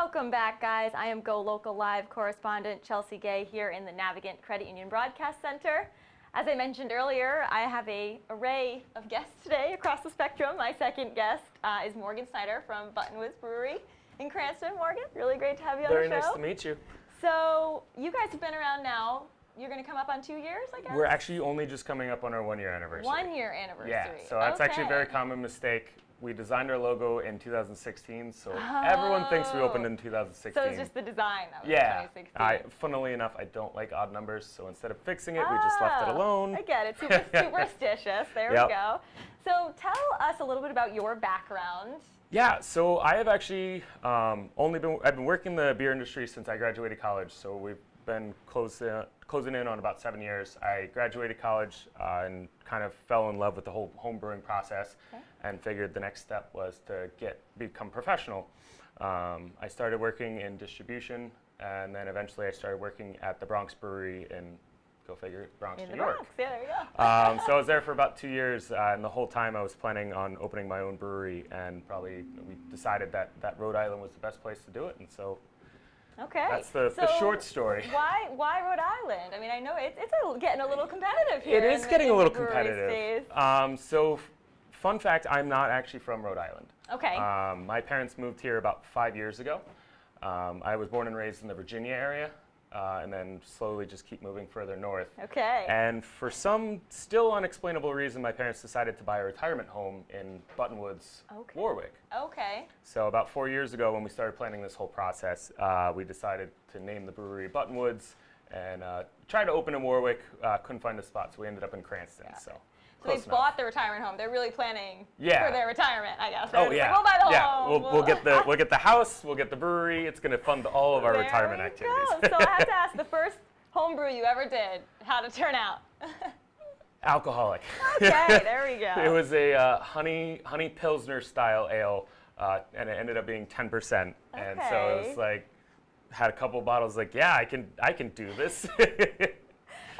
Welcome back, guys. I am GoLocal Live correspondent Chelsea Gay here in the Navigant Credit Union Broadcast Center. As I mentioned earlier, I have an array of guests today across the spectrum. My second guest is Morgan Snyder from Buttonwoods Brewery in Cranston. Morgan, really great to have you on the show. Very nice to meet you. So you guys have been around now. You're going to come up on 2 years, I guess? We're actually only just coming up on our 1 year anniversary. 1 year anniversary. Yeah, so that's actually a very common mistake. We designed our logo in 2016, so everyone thinks we opened in 2016. So it's just the design that was 2016. Funnily enough, I don't like odd numbers, so instead of fixing it, we just left it alone. I get it. Superstitious. There we go. So tell us a little bit about your background. Yeah, so I have actually I've been working in the beer industry since I graduated college, so we've been closing in on about 7 years. I graduated college and kind of fell in love with the whole home brewing process and figured the next step was to become professional. I started working in distribution, and then eventually I started working at the Bronx Brewery in, go figure, Bronx, New York. Yeah, there you go. So I was there for about 2 years, and the whole time I was planning on opening my own brewery, and we decided that Rhode Island was the best place to do it, and so that's the short story. Why Rhode Island? I mean, I know it's getting a little competitive here. It is getting a little competitive. So, fun fact, I'm not actually from Rhode Island. Okay. My parents moved here about 5 years ago. I was born and raised in the Virginia area, and then slowly just keep moving further north. Okay. And for some still unexplainable reason, my parents decided to buy a retirement home in Buttonwoods, Warwick. Okay. So about 4 years ago, when we started planning this whole process, we decided to name the brewery Buttonwoods and try to open in Warwick. Couldn't find a spot, so we ended up in Cranston. Yeah. So they bought the retirement home. They're really planning for their retirement, I guess. Oh yeah. Like, we'll buy the home. We'll get the house. We'll get the brewery. It's going to fund all of our retirement activities. So I have to ask, the first home brew you ever did, how'd it turn out? Alcoholic. Okay, there we go. It was a honey Pilsner style ale, and it ended up being 10%. And so it was like, had a couple bottles. Like, yeah, I can do this.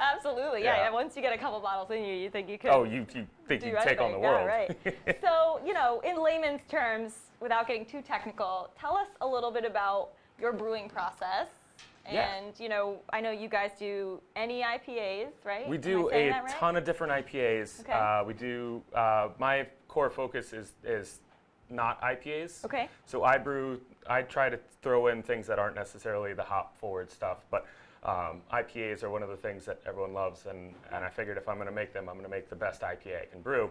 Absolutely, yeah. Once you get a couple bottles in you think you could. Oh, you think you take on the world. Right. So, in layman's terms, without getting too technical, tell us a little bit about your brewing process. And, I know you guys do any IPAs, right? We do a ton of different IPAs. Okay. We do, my core focus is not IPAs. Okay. So I try to throw in things that aren't necessarily the hop forward stuff, but IPAs are one of the things that everyone loves, and I figured if I'm going to make them, I'm going to make the best IPA I can brew.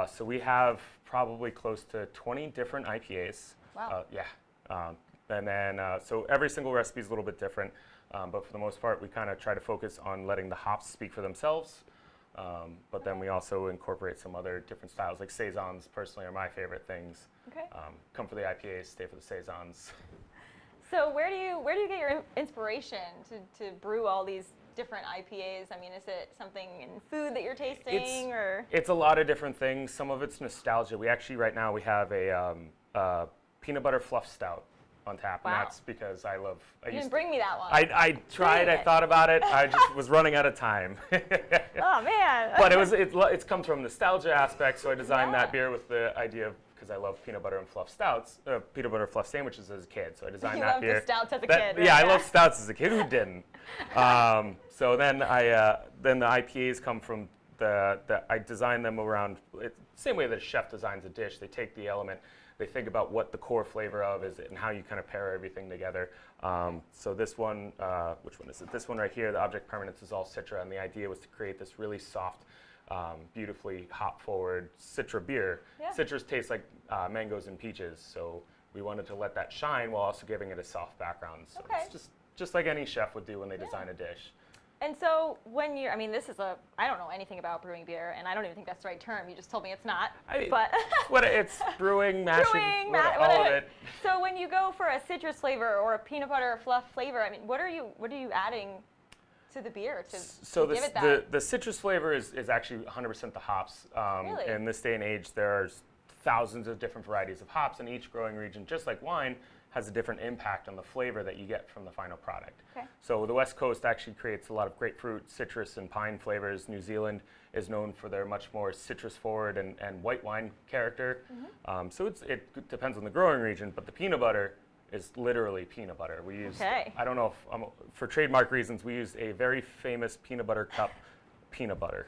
So we have probably close to 20 different IPAs. Wow. And then, so every single recipe is a little bit different, but for the most part, we kind of try to focus on letting the hops speak for themselves. But then we also incorporate some other different styles, like saisons. Personally, are my favorite things. Okay. Come for the IPAs, stay for the saisons. So where do you get your inspiration to brew all these different IPAs? I mean, is it something in food that you're tasting, or? It's a lot of different things. Some of it's nostalgia. We actually right now we have a peanut butter fluff stout on tap, and that's because I love. You didn't bring me that one. I tried. I thought about it. I just was running out of time. Oh man! But it's come from nostalgia aspect. So I designed that beer with the idea of, because I love peanut butter and fluff stouts, peanut butter fluff sandwiches as a kid. So I designed that beer. You loved the stouts as a kid. Right? Yeah, I love stouts as a kid. Who didn't? So then then the IPAs come from I designed them around same way that a chef designs a dish. They take the element. They think about what the core flavor of is and how you kind of pair everything together. So this one, which one is it? This one right here, the object permanence is all Citra, and the idea was to create this really soft, beautifully hop-forward Citra beer. Yeah. Citras taste like mangoes and peaches, so we wanted to let that shine while also giving it a soft background. So it's just like any chef would do when they design a dish. And so when I mean, I don't know anything about brewing beer, and I don't even think that's the right term. You just told me it's not. But it's brewing, mashing, all of it. So when you go for a citrus flavor or a peanut butter fluff flavor, I mean, what are you adding to the beer to give it that? The citrus flavor is actually 100% the hops. Really? In this day and age, there's thousands of different varieties of hops, and each growing region, just like wine, has a different impact on the flavor that you get from the final product. Okay. So the West Coast actually creates a lot of grapefruit, citrus, and pine flavors. New Zealand is known for their much more citrus forward and white wine character. So it depends on the growing region, but the peanut butter is literally peanut butter. We used, Okay. I don't know if, for trademark reasons, we used a very famous peanut butter cup peanut butter.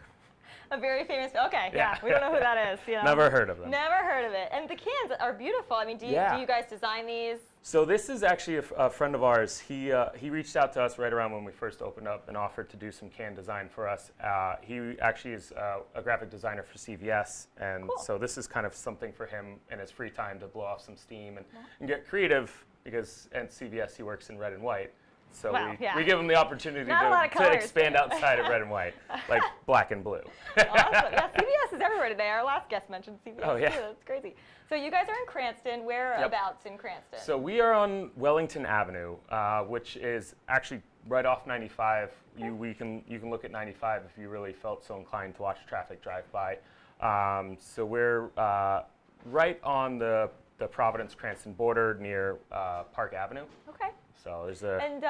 A very famous, okay, yeah, we don't know who that is. You know. Never heard of them. Never heard of it. And the cans are beautiful. I mean, do you guys design these? So this is actually a friend of ours. He reached out to us right around when we first opened up and offered to do some can design for us. He actually is a graphic designer for CVS, and so this is kind of something for him in his free time to blow off some steam and get creative, because at CVS he works in red and white. So we give him the opportunity to expand outside of red and white, like black and blue. Awesome. Yeah, CVS is everywhere today. Our last guest mentioned CVS. Oh, yeah. Too. That's crazy. So you guys are in Cranston. Whereabouts in Cranston? So we are on Wellington Avenue, which is actually right off 95. You can look at 95 if you really felt so inclined to watch traffic drive by. So we're right on the Providence-Cranston border near Park Avenue. Okay. So there's a. And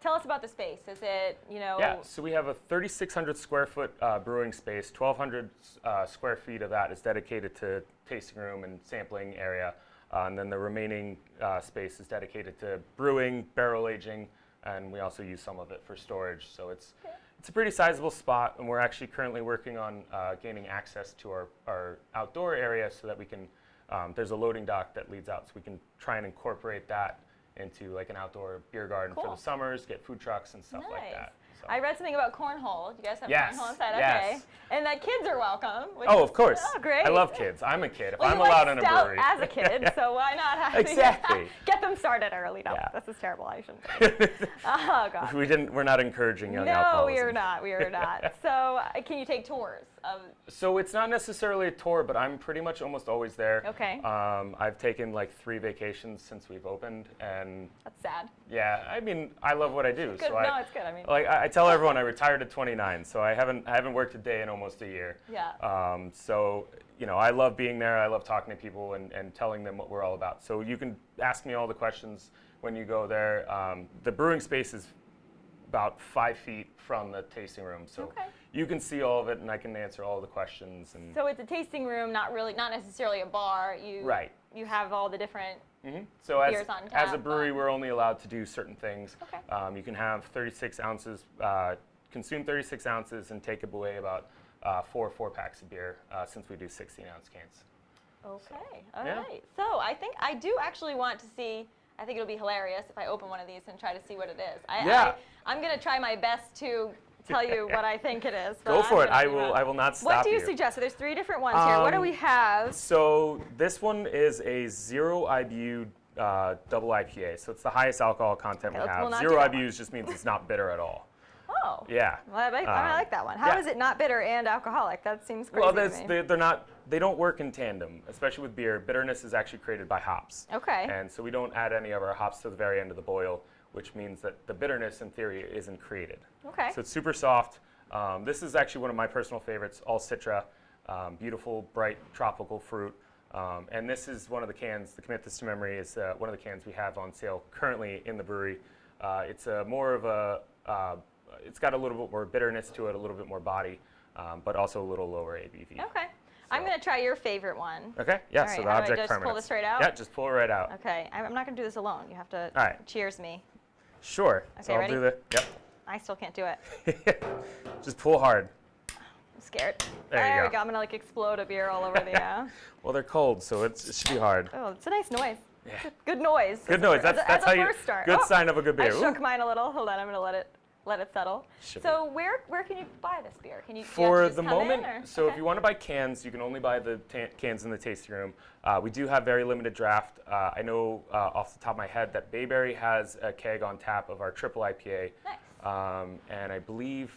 tell us about the space. Is it, Yeah, so we have a 3,600 square foot brewing space. 1,200 square feet of that is dedicated to tasting room and sampling area. And then the remaining space is dedicated to brewing, barrel aging, and we also use some of it for storage. So it's a pretty sizable spot, and we're actually currently working on gaining access to our outdoor area so that we can, there's a loading dock that leads out, so we can try and incorporate that into like an outdoor beer garden for the summers, get food trucks and stuff like that. So. I read something about cornhole. You guys have cornhole inside? Yes. Okay. And that kids are welcome. Oh, of course. Oh, great. I love kids. I'm a kid. If Well, I'm you allowed like in a Stout brewery. as a kid, so why not have Exactly. Get them started early. No, Yeah. this is terrible. I shouldn't. Oh, God. We're not encouraging young alcoholism. No, we are not. We are not. So can you take tours of? So it's not necessarily a tour, but I'm pretty much almost always there. Okay. I've taken like 3 vacations since we've opened, and That's sad. yeah, I mean, I love what I do. Good. So No, it's good. I mean. like I tell everyone, I retired at 29, so I haven't worked a day in almost a year. Yeah. So I love being there. I love talking to people and telling them what we're all about. So you can ask me all the questions when you go there. The brewing space is about 5 feet from the tasting room, so you can see all of it, and I can answer all the questions. And So it's a tasting room, not necessarily a bar. You have all the different. So beers on tap, as a brewery, we're only allowed to do certain things. Okay. You can have 36 ounces, consume 36 ounces, and take away about 4 packs of beer, since we do 16-ounce cans. Okay. All right. So I think I do actually want to see. I think it'll be hilarious if I open one of these and try to see what it is. I'm going to try my best to tell you what I think it is. Go for it. I will not stop you. What do you suggest? So there's 3 different ones here. What do we have? So this one is a 0 IBU double IPA. So it's the highest alcohol content we have. 0 IBUs just means it's not bitter at all. Oh. Yeah. Well, I like that one. How is it not bitter and alcoholic? That seems crazy to me. They're not. They don't work in tandem, especially with beer. Bitterness is actually created by hops. Okay. And so we don't add any of our hops to the very end of the boil, which means that the bitterness, in theory, isn't created. Okay. So it's super soft. This is actually one of my personal favorites, all Citra, beautiful, bright, tropical fruit. And this is one of the cans, the Commit This to Memory is one of the cans we have on sale currently in the brewery. It's more of a, it's got a little bit more bitterness to it, a little bit more body, but also a little lower ABV. Okay. I'm going to try your favorite one. Okay, yeah, All so right, the how do I object just permanence. pull this right out? Yeah, just pull it right out. Okay, I'm not going to do this alone. You have to cheers me. Sure. Okay, so I'll ready? do the, yep. I still can't do it. Just pull hard. I'm scared. There you we go. go. I'm going to like explode a beer all over the. Well, they're cold, so it should be hard. Oh, it's a nice noise. Yeah. Good noise. Good noise. That's how you. First start. Good sign of a good beer. I shook mine a little. Hold on, I'm going to let it settle. Should So where can you buy this beer? Can you For just the come moment, in, or? so Okay. if you want to buy cans, you can only buy the cans in the tasting room. We do have very limited draft. I know off the top of my head that Bayberry has a keg on tap of our triple IPA. Nice. And I believe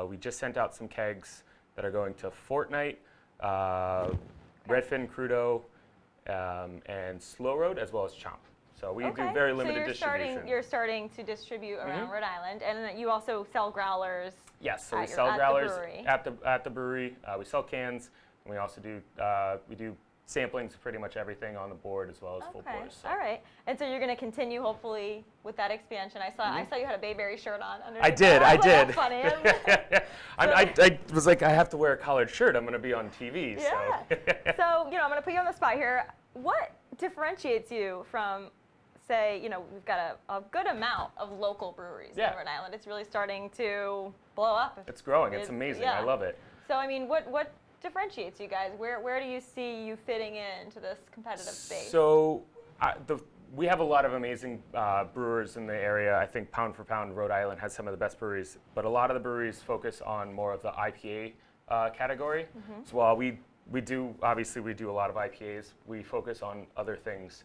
we just sent out some kegs that are going to Fortnite, Redfin Crudo, and Slow Road, as well as Chomp. So we do very limited distribution. You're starting to distribute around Rhode Island, and then you also sell growlers. Yes, so we at sell growlers the brewery. at the brewery. We sell cans, and we also do samplings of pretty much everything on the board as well as full pours. So. All right. And so you're going to continue hopefully with that expansion. I saw you had a Bayberry shirt on underneath. I did. I did. That's funny. I was like, I have to wear a collared shirt. I'm going to be on TV. Yeah. So, So I'm going to put you on the spot here. What differentiates you from say, we've got a good amount of local breweries in Rhode Island. It's really starting to blow up. It's growing. It's amazing. I love it. So, I mean, what differentiates you guys? Where do you see you fitting into this competitive space? So, we have a lot of amazing brewers in the area. I think pound for pound, Rhode Island has some of the best breweries, but a lot of the breweries focus on more of the IPA category. So while we do a lot of IPAs, we focus on other things.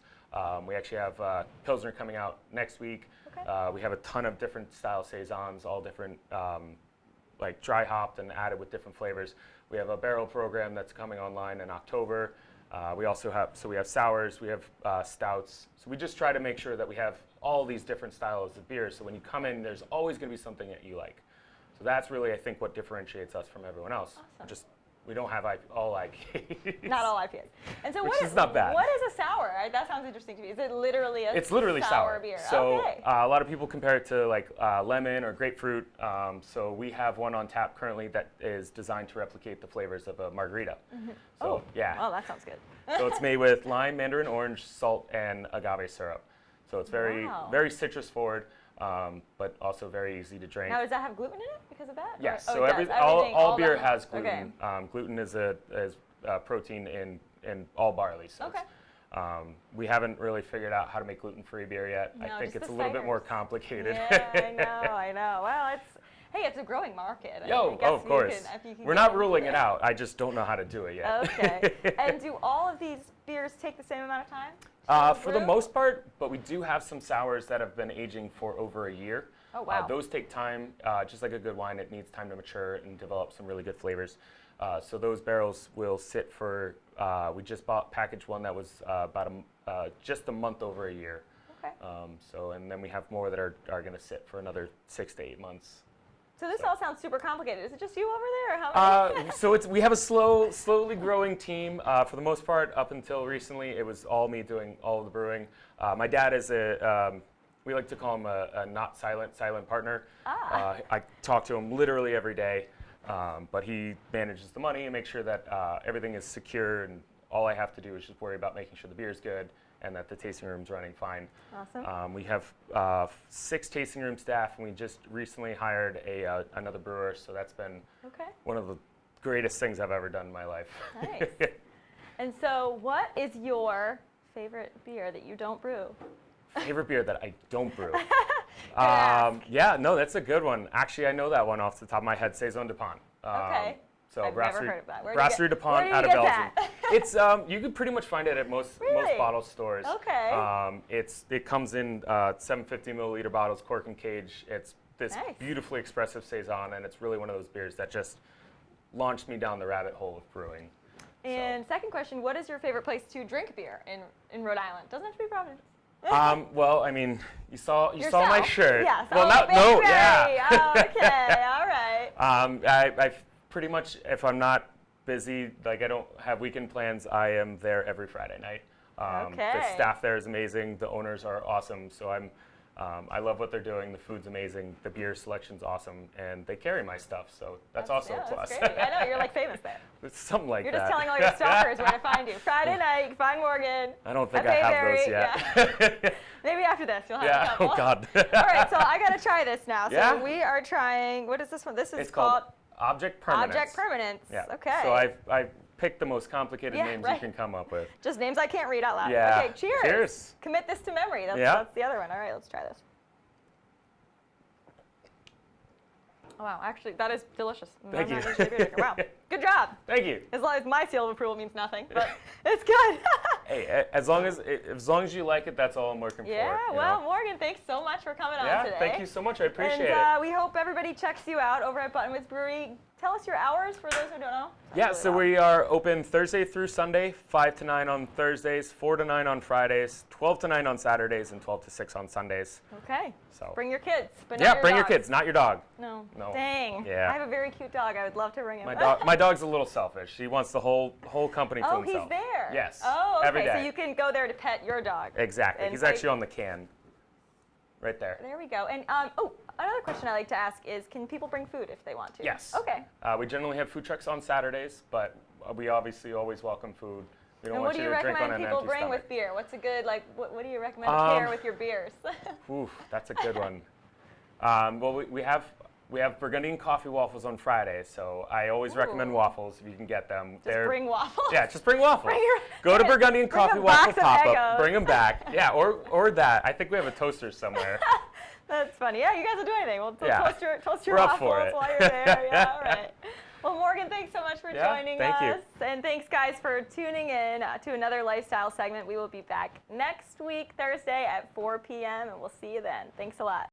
We actually have Pilsner coming out next week. Okay. We have a ton of different style saisons, all different, like dry hopped and added with different flavors. We have a barrel program that's coming online in October. We also have sours, we have stouts. So we just try to make sure that we have all these different styles of beers. So when you come in, there's always going to be something that you like. So that's really, I think, what differentiates us from everyone else. Awesome. We don't have all IPAs. Not all IPAs. And so which is not bad. What is a sour? That sounds interesting to me. Is it literally It's literally sour beer? So okay. A lot of people compare it to like lemon or grapefruit. So we have one on tap currently that is designed to replicate the flavors of a margarita. So Oh, that sounds good. So it's made with lime, mandarin orange, salt, and agave syrup. So it's very citrus forward. But also very easy to drink. Now, does that have gluten in it because of that? Yes. Or, so all beer has gluten. gluten. Gluten is a protein in all barley. So we haven't really figured out how to make gluten-free beer yet. No, I think it's a the little bit ciders. more complicated. Yeah, I know. Well, it's a growing market. Of course. We're not ruling it out. I just don't know how to do it yet. Okay. And do all of these beers take the same amount of time? For the most part, but we do have some sours that have been aging for over a year. Oh, wow. Those take time, just like a good wine, it needs time to mature and develop some really good flavors. So those barrels will sit for, we just bought package one that was about just a month over a year. Okay. And then we have more that are going to sit for another 6 to 8 months. So this all sounds super complicated. Is it just you over there, or how many? So we have a slowly growing team. For the most part, up until recently, it was all me doing all of the brewing. My dad is we like to call him a not silent partner. I talk to him literally every day, but he manages the money and makes sure that everything is secure, and all I have to do is just worry about making sure the beer is good and that the tasting room's running fine. Awesome. We have 6 tasting room staff, and we just recently hired another brewer, so that's been one of the greatest things I've ever done in my life. Nice. And so what is your favorite beer that you don't brew? Favorite beer that I don't brew? Ask. Yeah, no, that's a good one. Actually, I know that one off the top of my head, Saison de Pont. Okay. So I've never heard of that. Brasserie de Pont out of Belgium. It's you can pretty much find it at most bottle stores. Okay. It comes in 750 milliliter bottles, cork and cage. It's this beautifully expressive saison, and it's really one of those beers that just launched me down the rabbit hole of brewing. And second question, what is your favorite place to drink beer in Rhode Island? Doesn't have to be Providence. Well, I mean, you saw my shirt. Yes. Well, Oh, yeah. Oh, okay. All right. I pretty much, if I'm not busy, like I don't have weekend plans, I am there every Friday night. The staff there is amazing. The owners are awesome. So I love what they're doing. The food's amazing. The beer selection's awesome, and they carry my stuff. So that's also a plus. That's great. I know, you're like famous there. It's something like You're that. just telling all your stalkers where to find you. Friday night, you can find Morgan. I don't think I have those yet. Yeah. Maybe after this you'll have a couple. Oh God. All right, so I got to try this now. So Yeah? we are trying, what is this one? This is It's called Object Permanence. Object Permanence. Yeah. Okay. So I've picked the most complicated names you can come up with. Just names I can't read out loud. Yeah. Okay, cheers. Cheers. Commit this to memory. That's the other one. All right, let's try this. Oh, wow, actually, that is delicious. Thank you. Wow, good job. Thank you. As long as my seal of approval means nothing, but it's good. Hey, as long as you like it, that's all I'm working for. Yeah, well, Morgan, thanks so much for coming on today. Thank you so much. I appreciate it. We hope everybody checks you out over at Buttonwoods Brewery. Tell us your hours for those who don't know. So we are open Thursday through Sunday, 5 to 9 on Thursdays, 4 to 9 on Fridays, 12 to 9 on Saturdays, and 12 to 6 on Sundays. Okay. So bring your kids, but not bring your kids, not your dog. No. No. Dang. Yeah. I have a very cute dog. I would love to bring him. My dog's a little selfish. He wants the whole company to himself. Oh, he's there. Yes. Oh, okay. Every day. So you can go there to pet your dog. Exactly. He's actually on the can. Right there. There we go. And another question I like to ask is, can people bring food if they want to? Yes. Okay. We generally have food trucks on Saturdays, but we obviously always welcome food. We don't And want what do you you to drink on recommend an people empty bring stomach. with beer? What's a good, like, what do you recommend to pair with your beers? Oof, that's a good one. Well, we have Burgundian coffee waffles on Fridays, so I always recommend Ooh. waffles if you can get them. Just bring waffles. Yeah, just bring waffles. Go to bring Burgundian bring a Coffee box Waffle of Pop-Up, Eggos. bring them back. Yeah, or that. I think we have a toaster somewhere. That's funny. Yeah, you guys will do anything. We'll Yeah. toast your We're up for waffles it. while you're there. Yeah, all right. Well, Morgan, thanks so much for joining thank you. us. And thanks, guys, for tuning in to another lifestyle segment. We will be back next week, Thursday at 4 p.m., and we'll see you then. Thanks a lot.